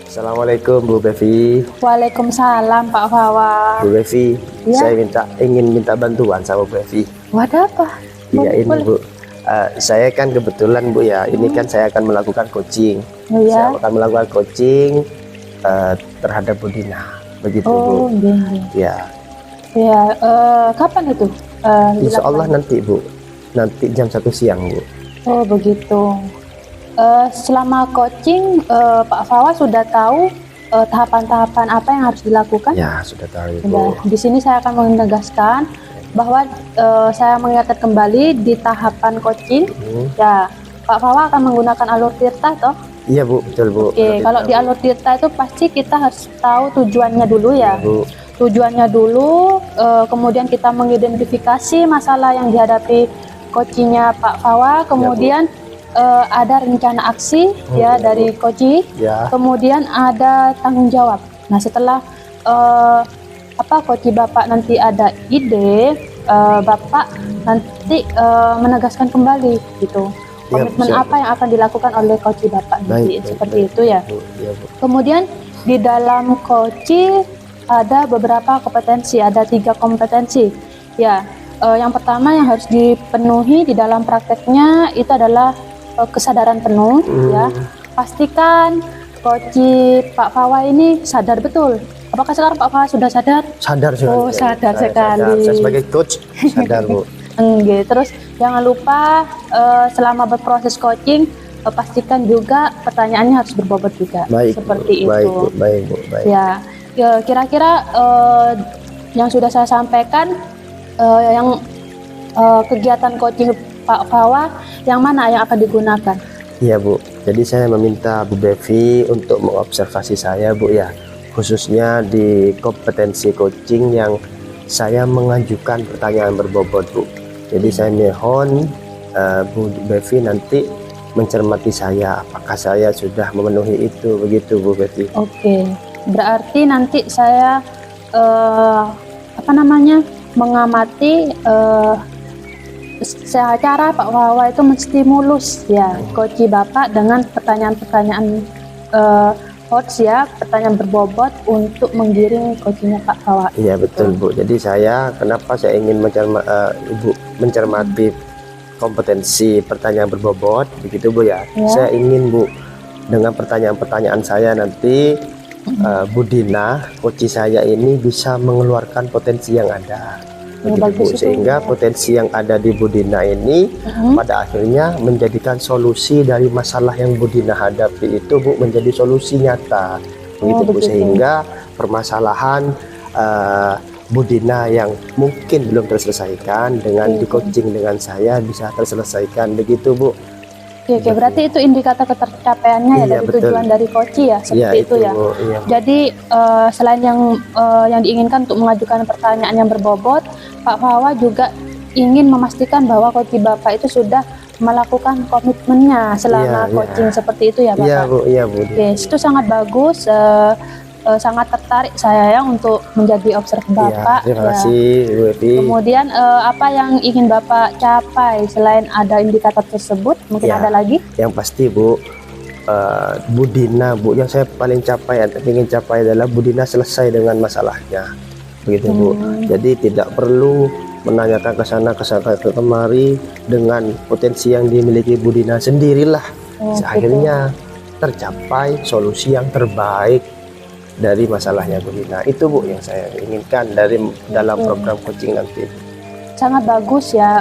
Assalamualaikum Bu Bevi. Waalaikumsalam Pak Fawa. Bu Bevi, Ya. saya ingin minta bantuan sama Bu Bevi. Wadah apa? Iya ini Boleh. Bu. Saya kan kebetulan Bu ya, ini kan saya akan melakukan coaching. Oh, ya. Saya akan melakukan coaching terhadap Bu Dina. Begitu Oh, Bu. iya. Ya, Ya, kapan itu? insya Allah dilakukan? nanti Bu. Nanti jam 1 siang Bu. Oh, begitu. Selama coaching, Pak Fawa sudah tahu tahapan-tahapan apa yang harus dilakukan? Ya, sudah tahu Bu. Nah, di sini saya akan menegaskan bahwa saya mengingatkan kembali di tahapan coaching. Ya, Pak Fawa akan menggunakan alur tirta, toh? Iya Bu, betul Bu. Oke, kalau di alur tirta itu pasti kita harus tahu tujuannya dulu ya. Bu. Tujuannya dulu, kemudian kita mengidentifikasi masalah yang dihadapi coachingnya Pak Fawa, kemudian ada rencana aksi ya dari coaching, Ya. kemudian ada tanggung jawab. Nah, setelah coaching Bapak nanti ada ide, Bapak nanti menegaskan kembali gitu. Ya, Komitmen siap. apa yang akan dilakukan oleh coaching Bapak nanti, seperti itu ya. Bu. Ya, Bu. Kemudian di dalam coaching ada beberapa kompetensi, ada 3 kompetensi. Ya, yang pertama yang harus dipenuhi di dalam prakteknya itu adalah kesadaran penuh. Ya, pastikan coaching Pak Fawa ini sadar betul. Apakah sekarang Pak Fawa sudah sadar? Sadar sekali. Oh, sadar Saya sekali. Saya sebagai coach sadar Bu. Enggak. Terus jangan lupa selama berproses coaching pastikan juga pertanyaannya harus berbobot juga. Baik, seperti Bu. itu. Baik, Bu. Baik, Bu. Baik. Ya, kira-kira yang sudah saya sampaikan yang kegiatan coaching Pak Fawa yang mana yang akan digunakan? Iya Bu, jadi saya meminta Bu Bevi untuk mengobservasi saya Bu ya, khususnya di kompetensi coaching yang saya mengajukan pertanyaan berbobot Bu. Jadi saya mohon Bu Bevi nanti mencermati saya, apakah saya sudah memenuhi itu, begitu Bu Bevi. Oke, berarti nanti saya mengamati secara Pak Fawa itu menstimulus ya coaching Bapak dengan pertanyaan-pertanyaan hots ya, pertanyaan berbobot untuk menggiring coachingnya Pak Fawa. Iya betul Bu. Jadi kenapa saya ingin mencermati kompetensi pertanyaan berbobot, begitu Bu ya. Saya ingin Bu dengan pertanyaan-pertanyaan saya nanti Bu Dina, coach saya ini bisa mengeluarkan potensi yang ada. Begitu Bu, sehingga potensi yang ada di Bu Dina ini pada akhirnya menjadikan solusi dari masalah yang Bu Dina hadapi itu Bu menjadi solusi nyata. Begitu Bu, sehingga permasalahan Bu Dina yang mungkin belum terselesaikan dengan di coaching dengan saya bisa terselesaikan, begitu Bu. Oke, berarti itu indikator ketercapaiannya ya dari tujuan dari coaching ya, seperti itu ya. Iya. Jadi selain yang diinginkan untuk mengajukan pertanyaan yang berbobot, Pak Fawa juga ingin memastikan bahwa coaching Bapak itu sudah melakukan komitmennya selama coaching seperti itu ya Bapak. Iya Bu. Oke, itu sangat bagus. Sangat tertarik saya ya untuk menjadi observer Bapak. Terima kasih Bu Evi. Kemudian apa yang ingin Bapak capai selain ada indikator tersebut? Mungkin ada lagi? Yang pasti Bu, Bu Dina Bu, yang saya paling ingin capai adalah Bu Dina selesai dengan masalahnya, begitu Bu. Jadi tidak perlu menanyakan ke sana ke kemari, dengan potensi yang dimiliki Bu Dina sendirilah akhirnya tercapai solusi yang terbaik dari masalahnya Bu Dina. Itu Bu yang saya inginkan dalam program coaching nanti. Sangat bagus ya.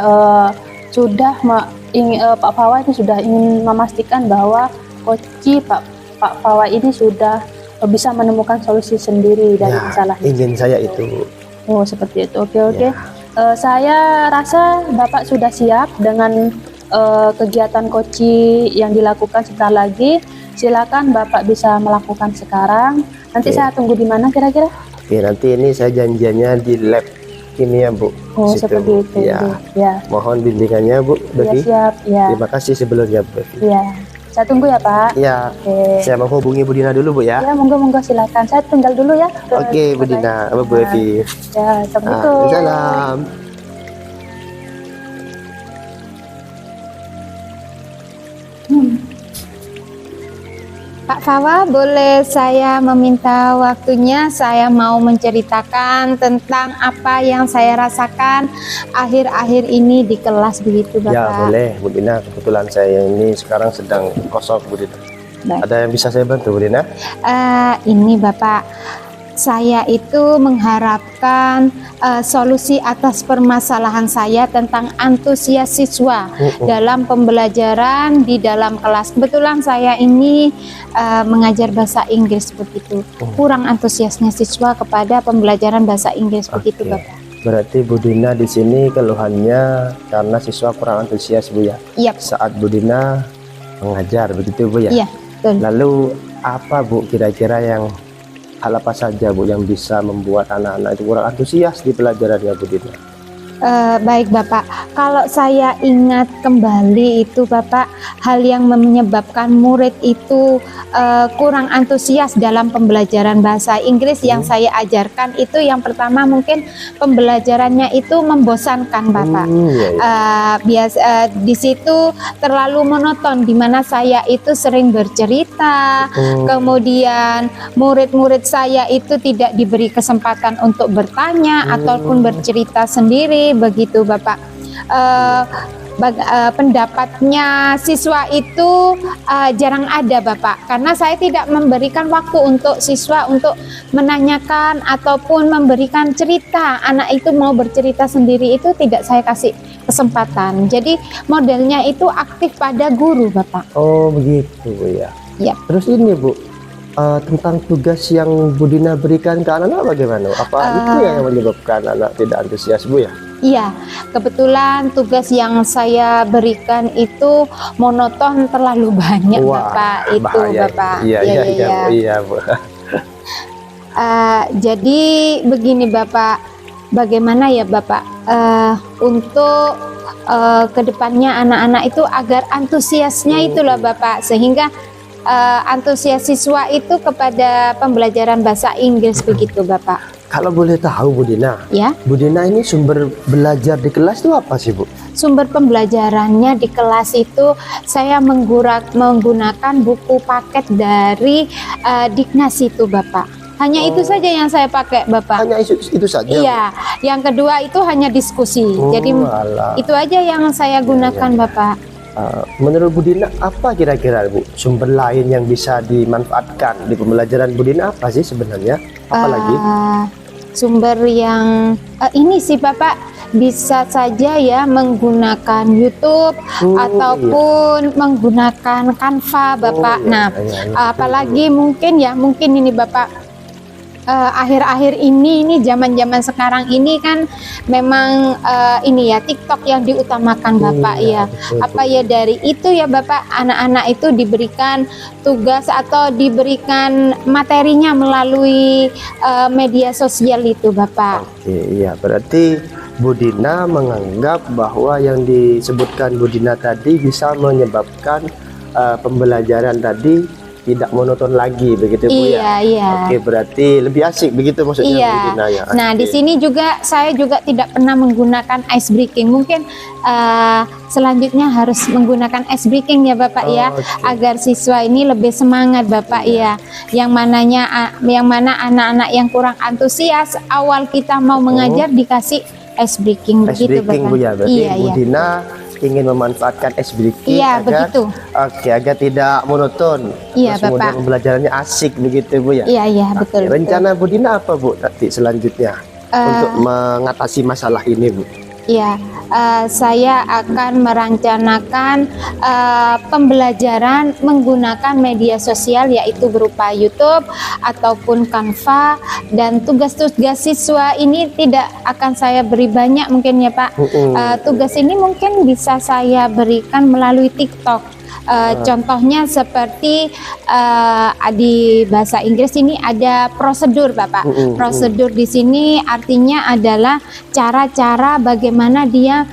Pak Fawa itu sudah ingin memastikan bahwa coaching Pak Fawa ini sudah bisa menemukan solusi sendiri dari masalahnya. Ingin saya itu. Oh, seperti itu. Oke. Saya rasa Bapak sudah siap dengan kegiatan coaching yang dilakukan sebentar lagi. Silakan Bapak bisa melakukan sekarang. Nanti saya tunggu di mana kira-kira? Oke, nanti ini saya janjiannya di lab ini ya Bu. Oh, seperti itu. Ya. Mohon bimbingannya Bu Bevi. Siap. Ya. Terima kasih sebelumnya Bu Bevi. Ya. Saya tunggu ya Pak. Ya. Oke. Saya menghubungi Bu Dina dulu Bu ya. Ya, monggo silakan. Saya tinggal dulu ya. Oke, Bu Dina, Bu Bevi. Ya, assalamualaikum. Salam. Pak Fawa, boleh saya meminta waktunya? Saya mau menceritakan tentang apa yang saya rasakan akhir-akhir ini di kelas begitu, Bapak. Ya boleh Bu Dina, kebetulan saya ini sekarang sedang kosong Bu Dina. Baik. Ada yang bisa saya bantu Bu Dina? Ini Bapak, saya itu mengharapkan solusi atas permasalahan saya tentang antusias siswa dalam pembelajaran di dalam kelas. Kebetulan saya ini mengajar bahasa Inggris begitu. Kurang antusiasnya siswa kepada pembelajaran bahasa Inggris begitu, Oke. Bapak. Berarti Bu Dina di sini keluhannya karena siswa kurang antusias Bu ya. Iya, Saat Bu Dina mengajar begitu Bu ya. iya, betul. Lalu apa Bu kira-kira hal apa saja Bu yang bisa membuat anak-anak itu kurang antusias di pelajarannya Bu Dina? Baik Bapak, kalau saya ingat kembali itu Bapak, hal yang menyebabkan murid itu kurang antusias dalam pembelajaran bahasa Inggris yang saya ajarkan itu yang pertama mungkin pembelajarannya itu membosankan Bapak. Di situ terlalu monoton, di mana saya itu sering bercerita, kemudian murid-murid saya itu tidak diberi kesempatan untuk bertanya ataupun bercerita sendiri. Begitu Bapak. Pendapatnya siswa itu jarang ada Bapak, karena saya tidak memberikan waktu untuk siswa untuk menanyakan ataupun memberikan cerita. Anak itu mau bercerita sendiri itu tidak saya kasih kesempatan. Jadi modelnya itu aktif pada guru Bapak. Oh begitu Bu ya. Ya. Terus ini Bu, tentang tugas yang Bu Dina berikan ke anak-anak bagaimana? Apa itu yang menyebabkan anak tidak antusias Bu ya? Iya, kebetulan tugas yang saya berikan itu monoton terlalu banyak Bapak. Itu bahaya. Bapak. Iya Bu. Jadi begini Bapak, bagaimana ya Bapak untuk kedepannya anak-anak itu agar antusiasnya itulah Bapak, sehingga antusias siswa itu kepada pembelajaran bahasa Inggris begitu Bapak. Kalau boleh tahu Bu Dina, Ya, Bu Dina ini sumber belajar di kelas itu apa sih Bu? sumber pembelajarannya di kelas itu saya menggunakan buku paket dari Dignas itu Bapak. Hanya itu saja yang saya pakai Bapak. Hanya itu saja? Iya, yang kedua itu hanya diskusi. Jadi itu aja yang saya gunakan Bapak. Menurut Bu Dina apa kira-kira Bu sumber lain yang bisa dimanfaatkan di pembelajaran Bu Dina apa sih sebenarnya? Apalagi? Sumber yang ini sih Bapak, bisa saja ya menggunakan YouTube ataupun menggunakan Canva Bapak. Apalagi mungkin ini Bapak, akhir-akhir ini zaman-zaman sekarang ini kan memang ini ya TikTok yang diutamakan Bapak ya. Apa ya dari itu ya Bapak, anak-anak itu diberikan tugas atau diberikan materinya melalui media sosial itu Bapak. Oke, iya berarti Bu Dina menganggap bahwa yang disebutkan Bu Dina tadi bisa menyebabkan pembelajaran tadi tidak monoton lagi begitu Bu ya? Iya. Oke, berarti lebih asik begitu maksudnya Bu Dina ya? Nah di sini juga saya juga tidak pernah menggunakan ice breaking. Mungkin selanjutnya harus menggunakan ice breaking ya Bapak ya, agar siswa ini lebih semangat Bapak ya. Yang mana anak-anak yang kurang antusias awal kita mau mengajar dikasih ice breaking begitu Bapak. Bu ya, berarti Bu Dina ingin memanfaatkan ice breaking agar tidak monoton. Iya Bapak. Kemudian pembelajarannya asik begitu Bu ya? Iya betul. Rencana Bu Dina apa Bu nanti selanjutnya untuk mengatasi masalah ini Bu? Ya, saya akan merencanakan pembelajaran menggunakan media sosial yaitu berupa YouTube ataupun Canva, dan tugas-tugas siswa ini tidak akan saya beri banyak mungkin ya Pak. Tugas ini mungkin bisa saya berikan melalui TikTok. Contohnya seperti di bahasa Inggris ini ada prosedur Bapak. Prosedur di sini artinya adalah cara-cara bagaimana dia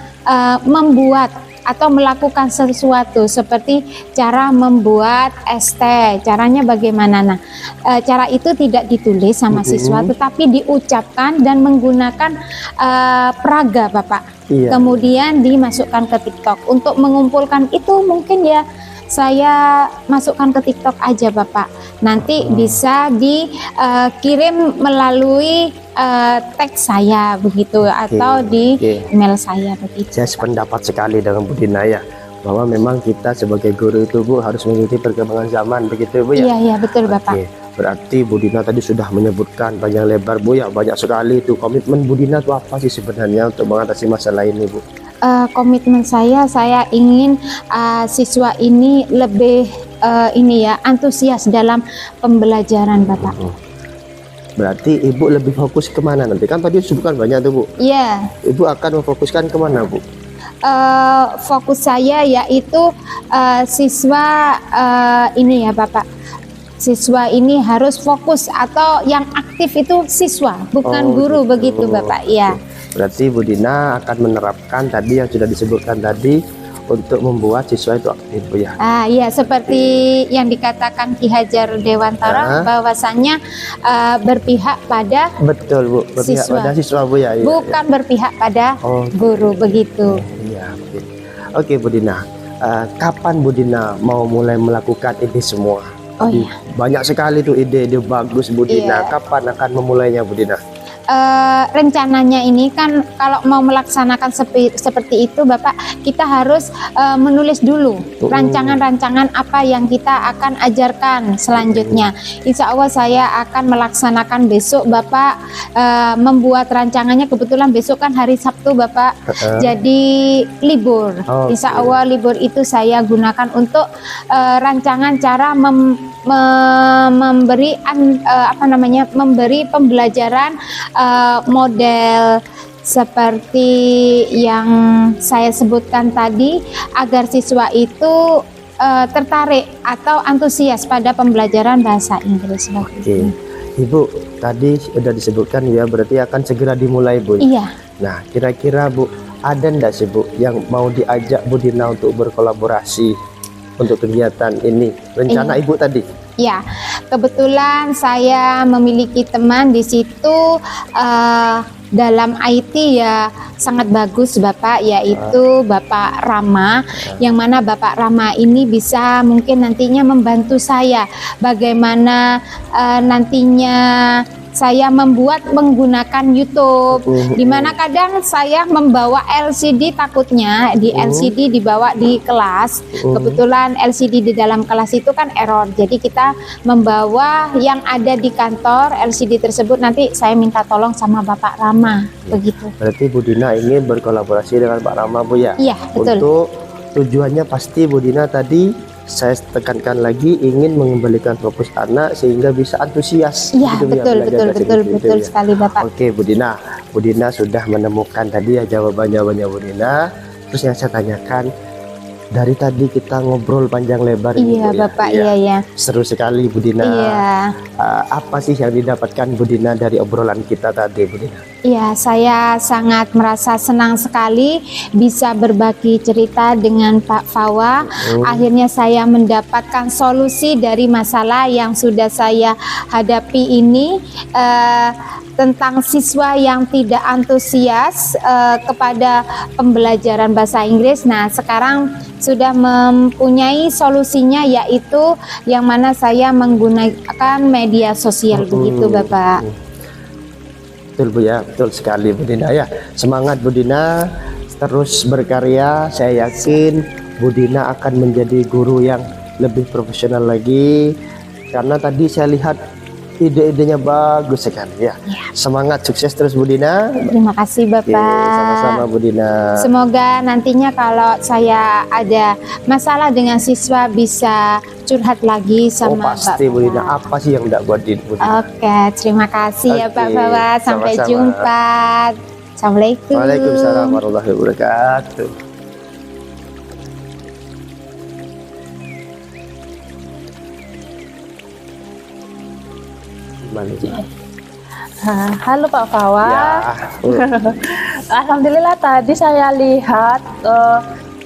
membuat atau melakukan sesuatu, seperti cara membuat es teh, caranya bagaimana. Nah, cara itu tidak ditulis sama siswa, tetapi diucapkan dan menggunakan peraga, Bapak. Kemudian dimasukkan ke TikTok. Untuk mengumpulkan itu mungkin ya saya masukkan ke TikTok aja Bapak. Nanti bisa dikirim melalui teks saya begitu, atau di email saya begitu. Saya sependapat sekali dengan Bu Dina ya, bahwa memang kita sebagai guru itu Bu harus mengikuti perkembangan zaman begitu Bu ya. Iya betul Bapak. Berarti Bu Dina tadi sudah menyebutkan panjang lebar Bu ya, banyak sekali itu. Komitmen Bu Dina itu apa sih sebenarnya untuk mengatasi masalah ini Bu? Komitmen saya ingin siswa ini lebih antusias dalam pembelajaran Bapak. Berarti Ibu lebih fokus kemana nanti? Kan tadi disebutkan banyak tuh Bu. Iya. Ibu akan memfokuskan kemana Bu? Fokus saya yaitu siswa ini ya Bapak. Siswa ini harus fokus, atau yang aktif itu siswa, bukan guru gitu. begitu Bapak. Ya. Berarti Bu Dina akan menerapkan tadi yang sudah disebutkan tadi untuk membuat siswa itu aktif Bu ya. Iya, seperti yang dikatakan Ki Hajar Dewantara, bahwasannya berpihak pada betul Bu, berpihak pada siswa Bu ya. Bukan berpihak pada guru begitu. Iya, Oke Bu Dina, kapan Bu Dina mau mulai melakukan ini semua? Banyak sekali tuh ide-ide bagus Bu Dina. Kapan akan memulainya Bu Dina? Rencananya ini kan kalau mau melaksanakan seperti itu Bapak, kita harus menulis dulu rancangan-rancangan apa yang kita akan ajarkan selanjutnya. Insya Allah saya akan melaksanakan besok Bapak, membuat rancangannya. Kebetulan besok kan hari Sabtu Bapak, jadi libur. Insya Allah libur itu saya gunakan untuk rancangan cara memberi pembelajaran model seperti yang saya sebutkan tadi, agar siswa itu tertarik atau antusias pada pembelajaran bahasa Inggris. Ibu tadi sudah disebutkan ya, berarti akan segera dimulai Bu. Iya. Nah kira-kira Bu, ada enggak sih Bu yang mau diajak Bu Dina untuk berkolaborasi untuk kegiatan ini, rencana Ibu tadi? Ya, kebetulan saya memiliki teman di situ dalam IT ya, sangat bagus Bapak, yaitu Bapak Rama, yang mana Bapak Rama ini bisa mungkin nantinya membantu saya bagaimana nantinya saya membuat menggunakan YouTube, dimana kadang saya membawa LCD, takutnya di LCD dibawa di kelas. Kebetulan LCD di dalam kelas itu kan error, jadi kita membawa yang ada di kantor LCD tersebut. Nanti saya minta tolong sama Bapak Rama, begitu. Berarti Bu Dina ingin berkolaborasi dengan Pak Rama Bu ya? Iya, betul. Untuk tujuannya pasti Bu Dina tadi saya tekankan lagi, ingin mengembalikan fokus anak sehingga bisa antusias. Iya, gitu, betul sekali Bapak. Oke Bu Dina sudah menemukan tadi ya jawabannya Bu Dina. Terus yang saya tanyakan, dari tadi kita ngobrol panjang lebar ini Bu, Bapak, ya. iya. Seru sekali Bu Dina. Apa sih yang didapatkan Bu Dina dari obrolan kita tadi Bu Dina? Iya, saya sangat merasa senang sekali bisa berbagi cerita dengan Pak Fawa. Akhirnya saya mendapatkan solusi dari masalah yang sudah saya hadapi ini, tentang siswa yang tidak antusias kepada pembelajaran bahasa Inggris. Nah, sekarang sudah mempunyai solusinya, yaitu yang mana saya menggunakan media sosial begitu Bapak. Betul Bu ya, betul sekali Bu Dina ya. Semangat Bu Dina, terus berkarya. Saya yakin Bu Dina akan menjadi guru yang lebih profesional lagi, karena tadi saya lihat ide-idenya bagus sekali ya. Semangat, sukses terus Bu Dina. Terima kasih Bapak. Sama-sama Bu Dina. Semoga nantinya kalau saya ada masalah dengan siswa bisa curhat lagi sama pasti Bu Dina. Apa sih yang tidak buat Bu Dina? Oke, terima kasih ya Pak Fawa. Sampai sama-sama. jumpa. Assalamualaikum. Waalaikumsalam warahmatullahi wabarakatuh. Halo Pak Fawa. Alhamdulillah tadi saya lihat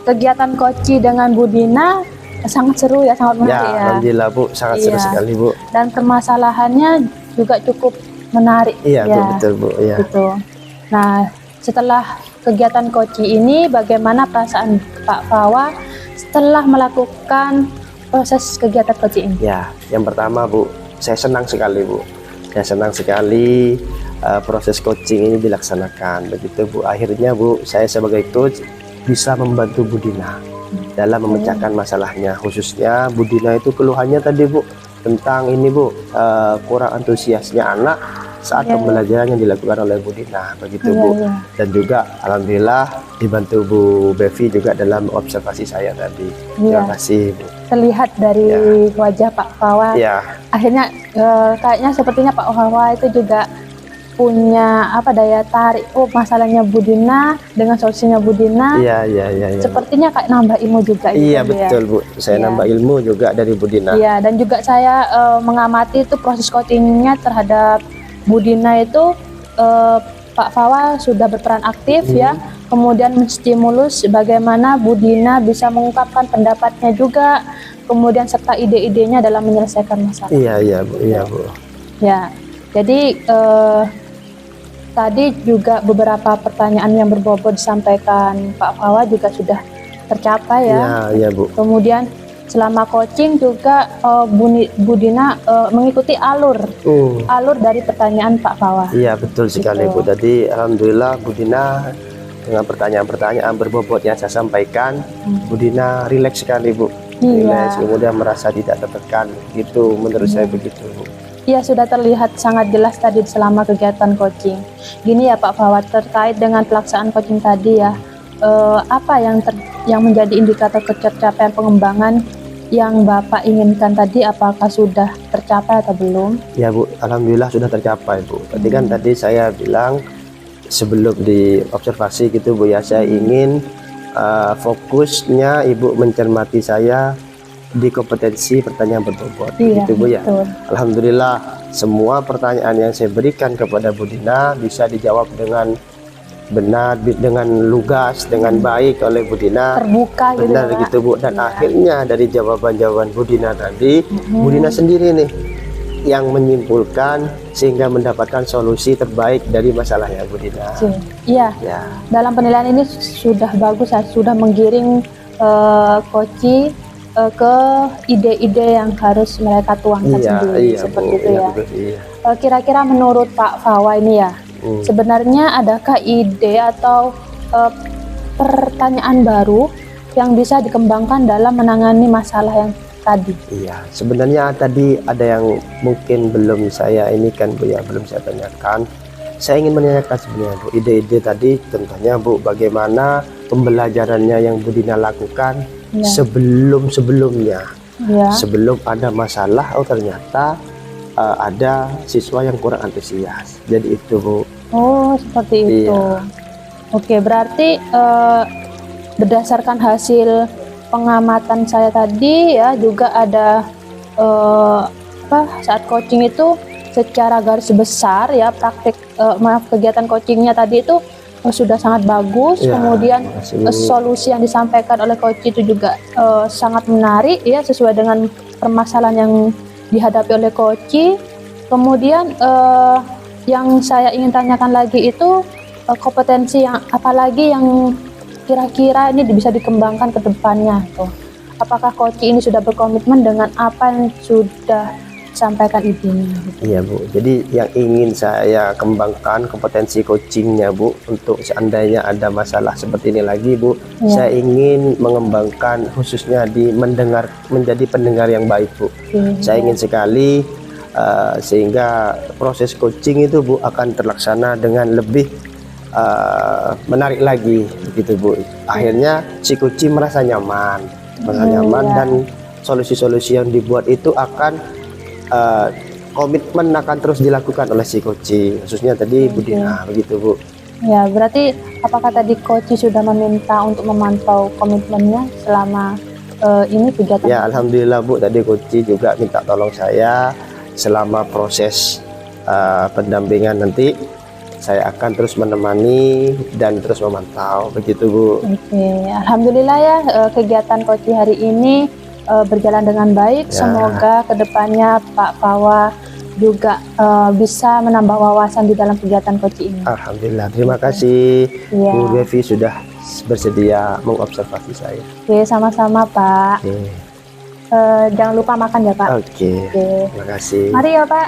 kegiatan Koci dengan Bu Dina sangat seru ya, sangat menarik ya. Alhamdulillah Bu, sangat seru sekali Bu. Dan permasalahannya juga cukup menarik. Iya Bu, betul Bu. Iya. Gitu. Nah, setelah kegiatan Koci ini, bagaimana perasaan Pak Fawa setelah melakukan proses kegiatan coaching ini? Ya, yang pertama Bu, saya senang sekali Bu. Saya senang sekali proses coaching ini dilaksanakan. Begitu Bu, akhirnya Bu, saya sebagai coach bisa membantu Bu Dina dalam memecahkan masalahnya. Khususnya Bu Dina itu keluhannya tadi Bu, tentang ini Bu, kurang antusiasnya anak saat pembelajaran yang dilakukan oleh Bu Dina. Begitu Bu. Dan juga alhamdulillah dibantu Bu Bevi juga dalam observasi saya tadi. Terima kasih Bu. Terlihat dari wajah Pak Fawa, akhirnya kayaknya sepertinya Pak Fawa itu juga punya daya tarik. Oh, masalahnya Bu Dina dengan solusinya Bu Dina. Iya. Sepertinya kayak nambah ilmu juga. Iya betul Bu. Saya nambah ilmu juga dari Bu Dina. Iya, dan juga saya mengamati itu proses coachingnya terhadap Bu Dina itu Pak Fawa sudah berperan aktif ya. Kemudian menstimulus bagaimana Bu Dina bisa mengungkapkan pendapatnya juga, kemudian serta ide-idenya dalam menyelesaikan masalah. Iya Bu. Ya, jadi tadi juga beberapa pertanyaan yang berbobot disampaikan Pak Fawa juga sudah tercapai ya. Iya Bu. Kemudian selama coaching juga Bu Dina mengikuti alur dari pertanyaan Pak Fawa. Iya betul sekali Bu. Jadi alhamdulillah Bu Dina dengan pertanyaan-pertanyaan berbobot yang saya sampaikan, Bu Dina rileks sekali Bu. Rileks, kemudian merasa tidak tertekan. Gitu menurut saya begitu Bu. Iya, sudah terlihat sangat jelas tadi selama kegiatan coaching. Gini ya Pak Fawa, terkait dengan pelaksanaan coaching tadi ya, apa yang menjadi indikator tercapaian pengembangan yang Bapak inginkan tadi, apakah sudah tercapai atau belum? Ya Bu, alhamdulillah sudah tercapai Bu. Tadi kan tadi saya bilang sebelum diobservasi gitu Bu ya, saya ingin fokusnya Ibu mencermati saya di kompetensi pertanyaan berbobot. Gitu Bu ya. Alhamdulillah semua pertanyaan yang saya berikan kepada Bu Dina bisa dijawab dengan benar, dengan lugas, dengan baik oleh Bu Dina. Terbuka gitu Bu. Dan akhirnya dari jawaban-jawaban Bu Dina tadi, Bu Dina sendiri nih yang menyimpulkan sehingga mendapatkan solusi terbaik dari masalahnya Bu Dina. Iya. Dalam penilaian ini sudah bagus, sudah menggiring coach ke ide-ide yang harus mereka tuangkan sendiri seperti itu ya. Kira-kira menurut Pak Fawa ini ya, sebenarnya adakah ide atau pertanyaan baru yang bisa dikembangkan dalam menangani masalah yang tadi? Iya, sebenarnya tadi ada yang mungkin belum saya ini kan Bu ya, belum saya tanyakan. Saya ingin menanyakan sebenarnya Bu, ide-ide tadi tentunya Bu, bagaimana pembelajarannya yang Bu Dina lakukan sebelum-sebelumnya. Sebelum ada masalah, oh ternyata ada siswa yang kurang antusias. Jadi itu Bu. Oh, seperti itu. Oke, berarti berdasarkan hasil pengamatan saya tadi ya, juga ada saat coaching itu secara garis besar ya, praktik kegiatan coachingnya tadi itu sudah sangat bagus. Kemudian solusi yang disampaikan oleh coach itu juga sangat menarik ya, sesuai dengan permasalahan yang dihadapi oleh coach. Kemudian yang saya ingin tanyakan lagi itu kompetensi yang apalagi yang kira-kira ini bisa dikembangkan ke depannya tuh. Apakah coach ini sudah berkomitmen dengan apa yang sudah sampaikan idenya? Iya Bu, jadi yang ingin saya kembangkan kompetensi coachingnya Bu, untuk seandainya ada masalah seperti ini lagi Bu, saya ingin mengembangkan khususnya di menjadi pendengar yang baik Bu. Saya ingin sekali sehingga proses coaching itu Bu akan terlaksana dengan lebih menarik lagi begitu Bu. Akhirnya si coach merasa nyaman, dan solusi-solusi yang dibuat itu akan komitmen akan terus dilakukan oleh si coach, khususnya tadi Bu Dina begitu Bu. Ya, berarti apakah tadi coach sudah meminta untuk memantau komitmennya selama ini kegiatan? Ya, alhamdulillah Bu, tadi coach juga minta tolong saya selama proses pendampingan nanti. Saya akan terus menemani dan terus memantau begitu Bu. Oke, alhamdulillah ya, kegiatan coach hari ini berjalan dengan baik. Semoga kedepannya Pak Fawa juga bisa menambah wawasan di dalam kegiatan coach ini. Alhamdulillah, terima kasih Bu Bevi sudah bersedia mengobservasi saya. Oke, sama-sama Pak. Oke. Jangan lupa makan ya Pak. Oke. Oke. Terima kasih. Mari ya Pak.